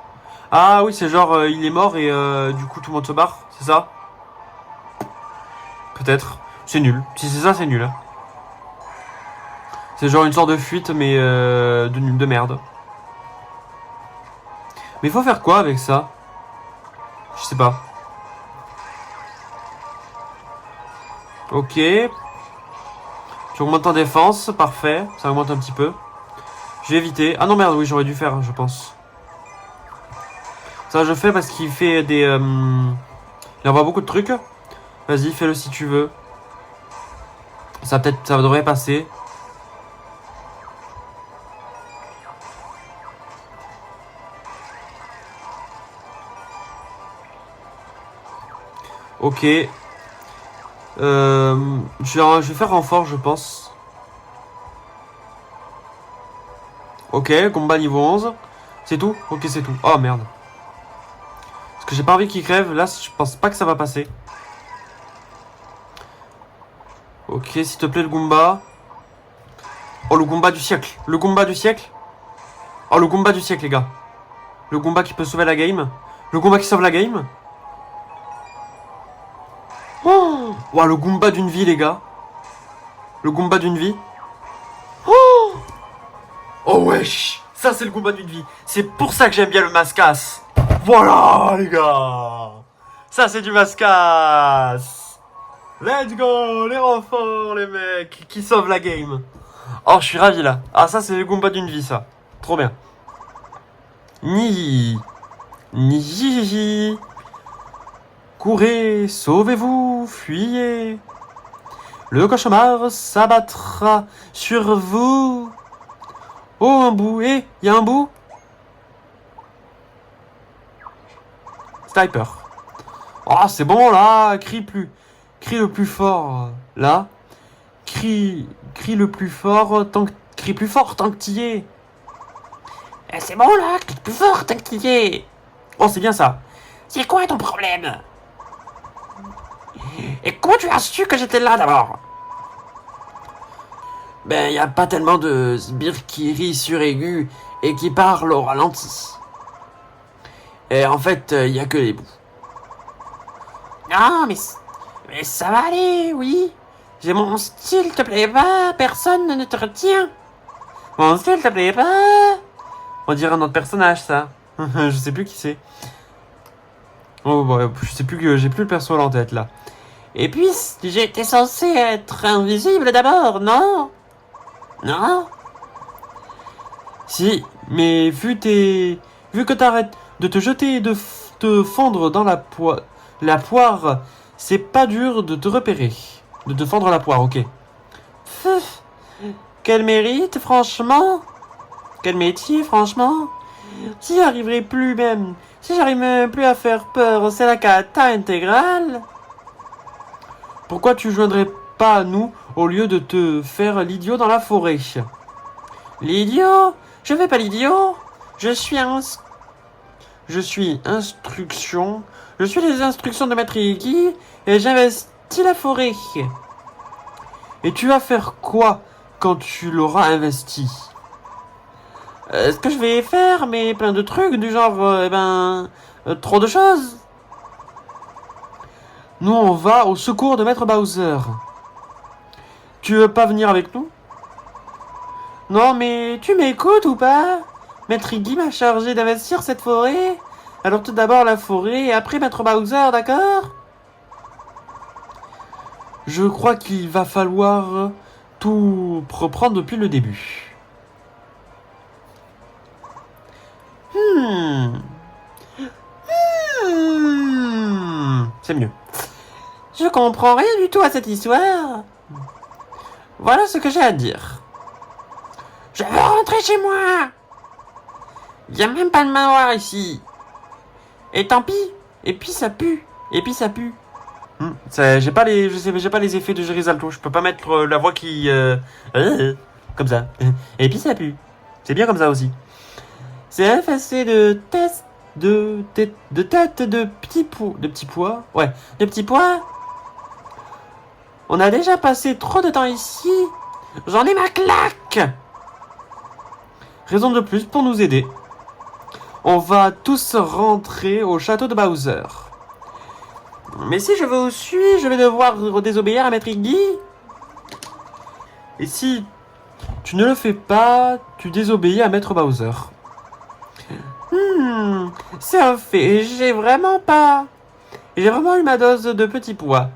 Ah oui, c'est genre il est mort et du coup tout le monde se barre, c'est ça? peut-être. C'est nul. Si c'est ça, c'est nul. Hein. C'est genre une sorte de fuite, mais de merde. Mais il faut faire quoi avec ça? Je sais pas. Ok. Tu augmentes en défense, parfait. Ça augmente un petit peu. Je vais éviter. Ah non merde, oui j'aurais dû faire, je pense. Ça je fais parce qu'il fait des... il envoie beaucoup de trucs. Vas-y, fais-le si tu veux. Ça peut-être, ça devrait passer. Ok. Je vais faire renfort, je pense. Ok, combat niveau 11. C'est tout? Ok, c'est tout. Oh merde. Parce que j'ai pas envie qu'il crève. Là, je pense pas que ça va passer. Ok, s'il te plaît, le Goomba. Oh, le Goomba du siècle. Le Goomba du siècle. Oh, le Goomba du siècle, les gars. Le Goomba qui peut sauver la game. Le Goomba qui sauve la game. Oh, wow, le Goomba d'une vie, les gars. Le Goomba d'une vie. Oh, oh wesh. Ça, c'est le Goomba d'une vie. C'est pour ça que j'aime bien le Mascas. Voilà, les gars. Ça, c'est du Mascas. Let's go, les renforts, les mecs qui sauvent la game. Oh, je suis ravi, là. Ah, ça, c'est le Goomba d'une vie, ça. Trop bien. Ni. Courez, sauvez-vous, fuyez. Le cauchemar s'abattra sur vous. Oh, un bout. Eh, y a un bout. Sniper. Oh, c'est bon, là. Crie le plus fort. Là. Crie le plus fort. Crie plus fort tant que t'y es. Eh, c'est bon, là. Crie plus fort tant que t'y es. Oh, c'est bien ça. C'est quoi ton problème? Et comment tu as su que j'étais là d'abord? Ben, y a pas tellement de sbires qui rient sur aigu et qui parlent au ralenti. Et en fait, y a que les bouts. Non, mais ça va aller, oui. J'ai mon style, te plaît pas, personne ne te retient. Mon style te plaît pas? On dirait un autre personnage, ça. Je sais plus qui c'est. Oh, bah, je sais plus que j'ai plus le perso en tête, là. Et puis, j'étais censé être invisible d'abord, non? Non? Si, mais vu que t'arrêtes de te jeter et de te fondre dans la poire, c'est pas dur de te repérer. De te fondre la poire, ok. Pfff. Quel mérite, franchement? Quel métier, franchement? Si j'arrive même plus à faire peur, c'est la cata intégrale. Pourquoi tu joindrais pas à nous au lieu de te faire l'idiot dans la forêt? L'idiot? Je fais pas l'idiot. Je suis les instructions de Maître Iggy et j'investis la forêt. Et tu vas faire quoi quand tu l'auras investi? Ce que je vais faire, mais plein de trucs du genre, trop de choses. Nous, on va au secours de Maître Bowser. Tu veux pas venir avec nous? Non, mais tu m'écoutes ou pas? Maître Iggy m'a chargé d'investir cette forêt. Alors tout d'abord la forêt et après Maître Bowser, d'accord? Je crois qu'il va falloir tout reprendre depuis le début. C'est mieux. Je comprends rien du tout à cette histoire. Voilà ce que j'ai à dire. Je veux rentrer chez moi. Y a même pas de manoir ici. Et tant pis. Et puis ça pue. J'ai pas les effets de Gerisalto. Je peux pas mettre la voix qui comme ça. Et puis ça pue. C'est bien comme ça aussi. C'est infesté de tête de petits pois. Ouais, de petits pois. On a déjà passé trop de temps ici. J'en ai ma claque. Raison de plus pour nous aider. On va tous rentrer au château de Bowser. Mais si je veux où suis, je vais devoir désobéir à Maître Iggy. Et si tu ne le fais pas, tu désobéis à Maître Bowser. C'est un fait, j'ai vraiment eu ma dose de petits pois.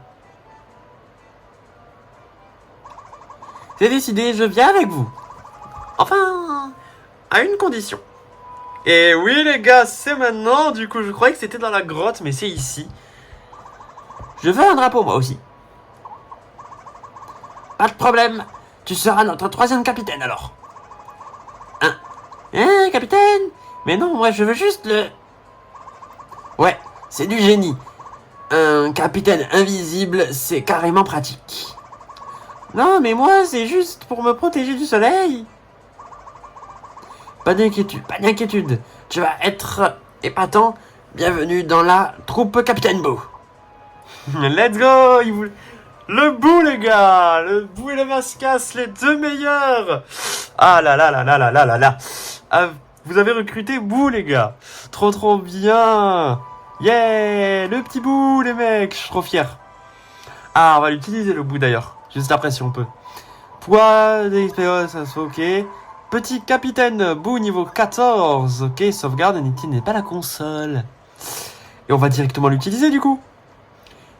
C'est décidé, je viens avec vous. Enfin, à une condition. Et oui les gars, c'est maintenant. Du coup, je croyais que c'était dans la grotte, mais c'est ici. Je veux un drapeau, moi aussi. Pas de problème. Tu seras notre 3e capitaine, alors. Hein, capitaine? Mais non, moi, je veux juste le... Ouais, c'est du génie. Un capitaine invisible, c'est carrément pratique. Non, mais moi, c'est juste pour me protéger du soleil. Pas d'inquiétude. Tu vas être épatant. Bienvenue dans la troupe Capitaine Boo. Let's go. Le bout les gars. Le bout et le Mascas, les deux meilleurs. Ah là là là là là là là là. Ah, vous avez recruté Boo les gars. Trop bien. Yeah. Le petit Boo les mecs. Je suis trop fier. Ah, on va l'utiliser le Boo d'ailleurs. Juste après si on peut. Poids d'expérience, ça se fait ok. Petit capitaine Boo niveau 14. Ok, sauvegarde n'est pas la console. Et on va directement l'utiliser du coup.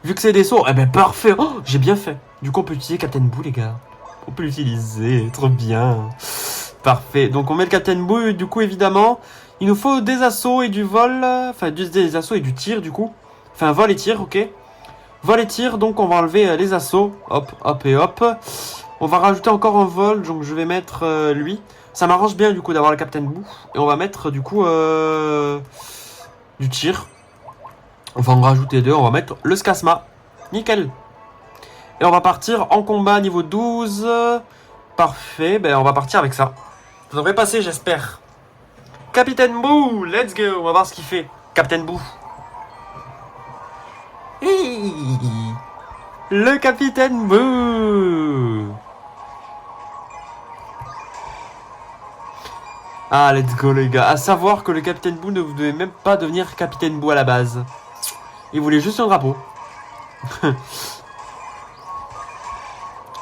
Vu que c'est des sauts, eh ben parfait. Oh, j'ai bien fait. Du coup, on peut utiliser Captain Boo, les gars. On peut l'utiliser, trop bien. Parfait. Donc, on met le Captain Boo, du coup, évidemment. Il nous faut des assauts et du vol. Enfin, des assauts et du tir, du coup. Enfin, vol et tir, ok. Vol et tir, donc on va enlever les assauts. Hop, hop et hop. On va rajouter encore un vol, donc je vais mettre lui. Ça m'arrange bien, du coup, d'avoir le Captain Boo. Et on va mettre, du coup, du tir. On va en rajouter 2, on va mettre le Scasma. Nickel. Et on va partir en combat niveau 12. Parfait, ben on va partir avec ça. Ça devrait passer, j'espère. Capitaine Boo, let's go. On va voir ce qu'il fait. Captain Boo. Le Capitaine Boo. Ah, let's go les gars. À savoir que le Capitaine Boo ne vous devez même pas devenir Capitaine Boo à la base. Il voulait juste un drapeau.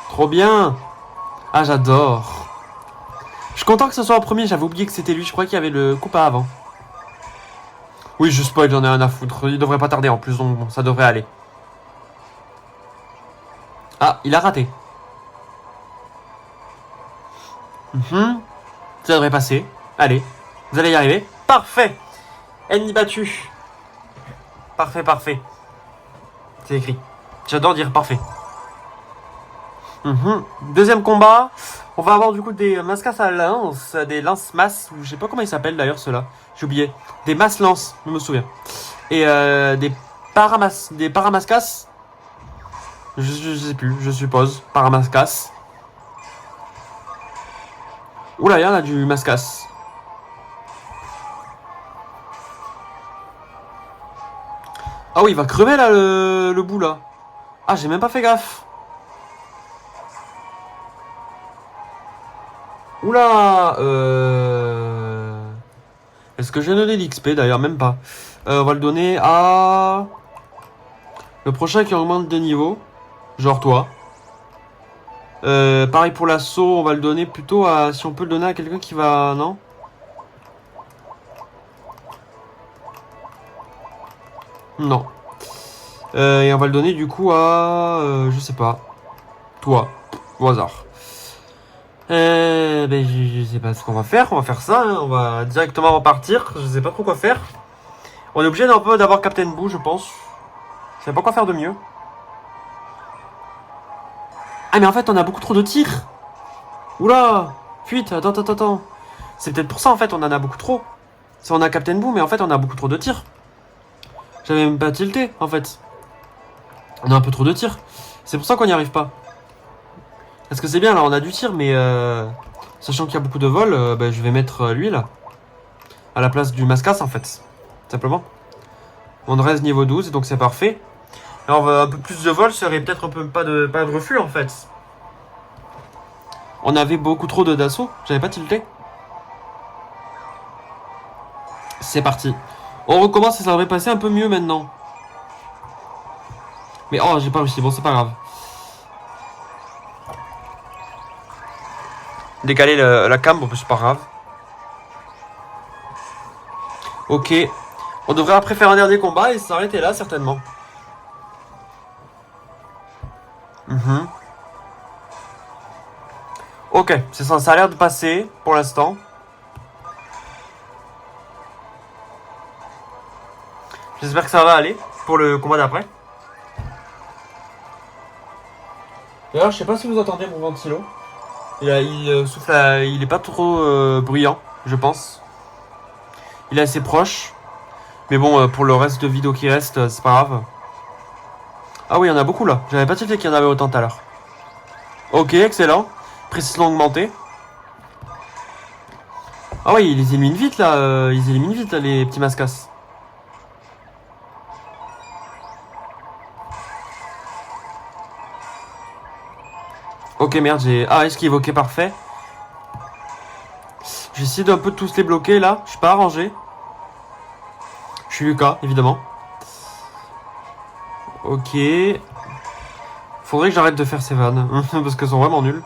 Trop bien. Ah, j'adore. Je suis content que ce soit en premier. J'avais oublié que c'était lui. Je croyais qu'il y avait le Koopa avant. Oui, je spoil, j'en ai rien à foutre. Il devrait pas tarder en plus, donc bon, ça devrait aller. Ah, il a raté. Ça devrait passer. Allez, vous allez y arriver. Parfait. Ennemi battu. Parfait. C'est écrit. J'adore dire parfait. Deuxième combat. On va avoir du coup des mascas à lance, des lance-masses, ou je sais pas comment ils s'appellent d'ailleurs ceux-là. J'ai oublié. Des masses-lance, je me souviens. Et des paramascas. Je sais plus, je suppose. Paramascas. Oula, il y en a du mascas. Ah oui, il va crever là le bout là. Ah, j'ai même pas fait gaffe. Oula, Est-ce que j'ai donné l'XP d'ailleurs? Même pas. On va le donner à... Le prochain qui augmente de niveau. Genre toi. Pareil pour l'assaut, on va le donner plutôt à... Si on peut le donner à quelqu'un qui va... Non? Non. Et on va le donner du coup à... je sais pas. Toi. Au hasard. Ben, je sais pas ce qu'on va faire. On va faire ça. Hein. On va directement repartir. Je sais pas trop quoi faire. On est obligé d'un peu d'avoir Captain Boo, je pense. Je sais pas quoi faire de mieux. Ah, mais en fait, on a beaucoup trop de tirs. Oula. Fuite. Attends. C'est peut-être pour ça, en fait, on en a beaucoup trop. Si on a Captain Boo, mais en fait, on a beaucoup trop de tirs. J'avais même pas tilté, en fait. On a un peu trop de tirs. C'est pour ça qu'on n'y arrive pas. Parce que c'est bien, là, on a du tir, mais sachant qu'il y a beaucoup de vols, je vais mettre lui, là. À la place du mascas, en fait. Simplement. On reste niveau 12, donc c'est parfait. Alors, un peu plus de vol serait peut-être un peu pas de refus, en fait. On avait beaucoup trop d'assaut. J'avais pas tilté. C'est parti. On recommence et ça devrait passer un peu mieux maintenant. Mais oh, j'ai pas réussi. Bon, c'est pas grave. Décaler la cam, bon, c'est pas grave. Ok. On devrait après faire un dernier combat et s'arrêter là, certainement. Ok, ça a l'air de passer pour l'instant. J'espère que ça va aller pour le combat d'après. D'ailleurs, je sais pas si vous entendez mon ventilo. Il souffle, il est pas trop bruyant, je pense. Il est assez proche. Mais bon, pour le reste de vidéos qui reste, c'est pas grave. Ah oui, il y en a beaucoup là. J'avais pas tilté qu'il y en avait autant tout à l'heure. Ok, excellent. Précision augmentée. Ah oui, ils les éliminent vite là. Ils éliminent vite là, les petits mascasses. Ok, merde, j'ai... Ah, esquive, ok, parfait. J'essaie d'un peu tous les bloquer là. Je suis pas arrangé. Je suis Lucas, évidemment. Ok. Faudrait que j'arrête de faire ces vannes. Parce qu'elles sont vraiment nulles.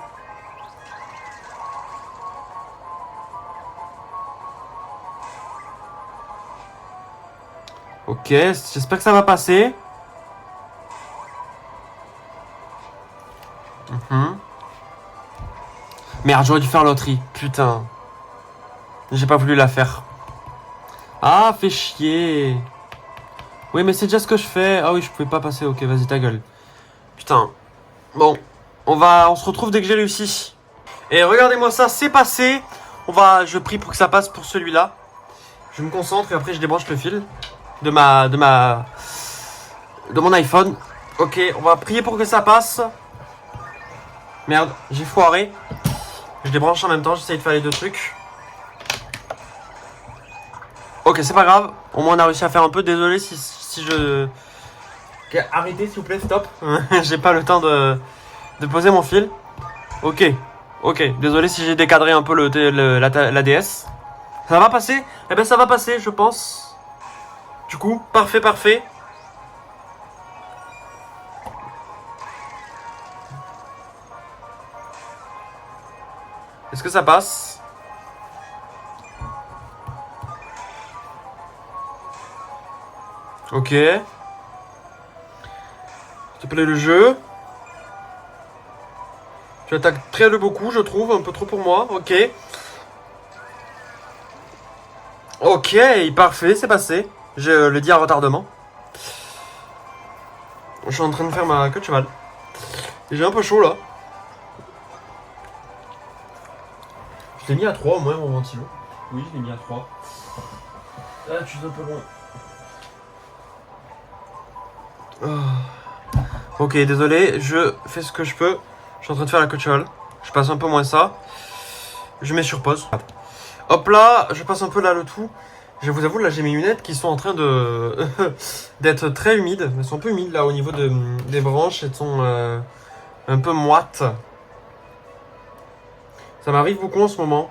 Ok, j'espère que ça va passer. Merde, j'aurais dû faire loterie. Putain. J'ai pas voulu la faire. Ah, fait chier. Oui, mais c'est déjà ce que je fais. Ah oui, je pouvais pas passer. Ok, vas-y, ta gueule. Putain. Bon, on se retrouve dès que j'ai réussi. Et regardez-moi ça, c'est passé. Je prie pour que ça passe pour celui-là. Je me concentre et après je débranche le fil de mon iPhone. Ok, on va prier pour que ça passe. Merde, j'ai foiré. Je débranche en même temps, j'essaye de faire les deux trucs. Ok, c'est pas grave. Au moins on a réussi à faire un peu. Désolé si je... Ok, arrêtez s'il vous plaît, stop. J'ai pas le temps de poser mon fil. Ok, désolé si j'ai décadré un peu la DS. Ça va passer? Eh ben ça va passer, je pense. Du coup, parfait. Est-ce que ça passe? Ok. S'il te plaît, le jeu. Tu attaques très beaucoup, je trouve. Un peu trop pour moi. Ok. Ok, parfait, c'est passé. Je le dis à retardement. Je suis en train de faire ma queue de cheval. Et j'ai un peu chaud là. Je l'ai mis à 3 au moins mon ventilo. Oui, je l'ai mis à 3. Là, tu es un peu loin. Ok, désolé, je fais ce que je peux. Je suis en train de faire la queue de cheval. Je passe un peu moins ça. Je mets sur pause. Hop là, je passe un peu là le tout. Je vous avoue, là j'ai mes lunettes qui sont en train de d'être très humides. Elles sont un peu humides là au niveau des branches. Elles sont un peu moites. Ça m'arrive beaucoup en ce moment,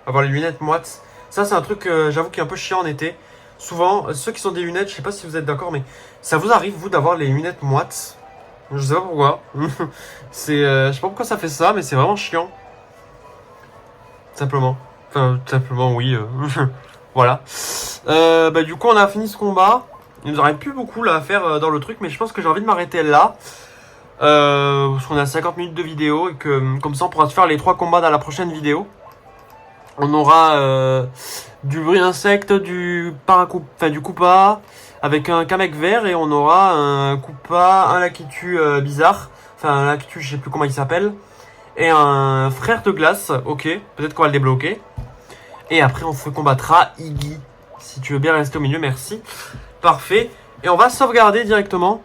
avoir les lunettes moites. Ça c'est un truc j'avoue qui est un peu chiant en été. Souvent, ceux qui sont des lunettes, je sais pas si vous êtes d'accord, mais ça vous arrive vous d'avoir les lunettes moites? Je sais pas pourquoi. Je sais pas pourquoi ça fait ça, mais c'est vraiment chiant. Simplement. Enfin, simplement oui. Voilà. Du coup, on a fini ce combat. Il nous aurait plus beaucoup là à faire dans le truc, mais je pense que j'ai envie de m'arrêter là. Parce qu'on a 50 minutes de vidéo et que comme ça on pourra se faire les 3 combats dans la prochaine vidéo. On aura du bruit insecte, du Koopa avec un Kamek vert et on aura un Koopa, un Lakitu bizarre. Enfin un Lakitu, je sais plus comment il s'appelle. Et un frère de glace, ok, peut-être qu'on va le débloquer. Et après on se combattra Iggy. Si tu veux bien rester au milieu, merci. Parfait. Et on va sauvegarder directement.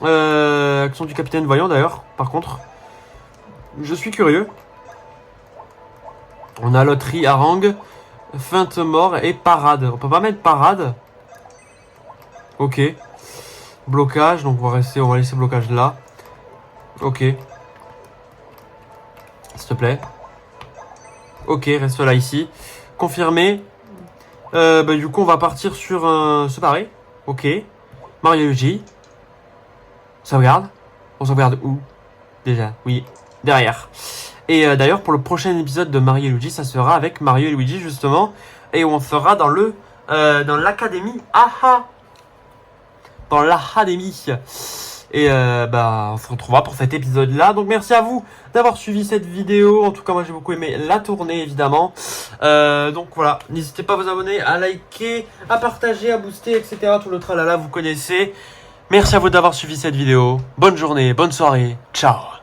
Action du capitaine voyant d'ailleurs, par contre. Je suis curieux. On a loterie, harangue, feinte mort et parade. On peut pas mettre parade. Ok. Blocage, donc on va laisser blocage là. Ok. S'il te plaît. Ok, reste là ici. Confirmé. Du coup, on va partir sur un... se barrer. Ok. Mario Luigi. Sauvegarde. On sauvegarde où? Déjà, oui, derrière. Et d'ailleurs, pour le prochain épisode de Mario et Luigi, ça sera avec Mario et Luigi, justement. Et on sera dans l'académie AHA. Dans l'Académie. Et on se retrouvera pour cet épisode-là. Donc merci à vous d'avoir suivi cette vidéo. En tout cas, moi j'ai beaucoup aimé la tournée, évidemment. Donc voilà, n'hésitez pas à vous abonner, à liker, à partager, à booster, etc. Tout le tralala, vous connaissez. Merci à vous d'avoir suivi cette vidéo. Bonne journée, bonne soirée. Ciao.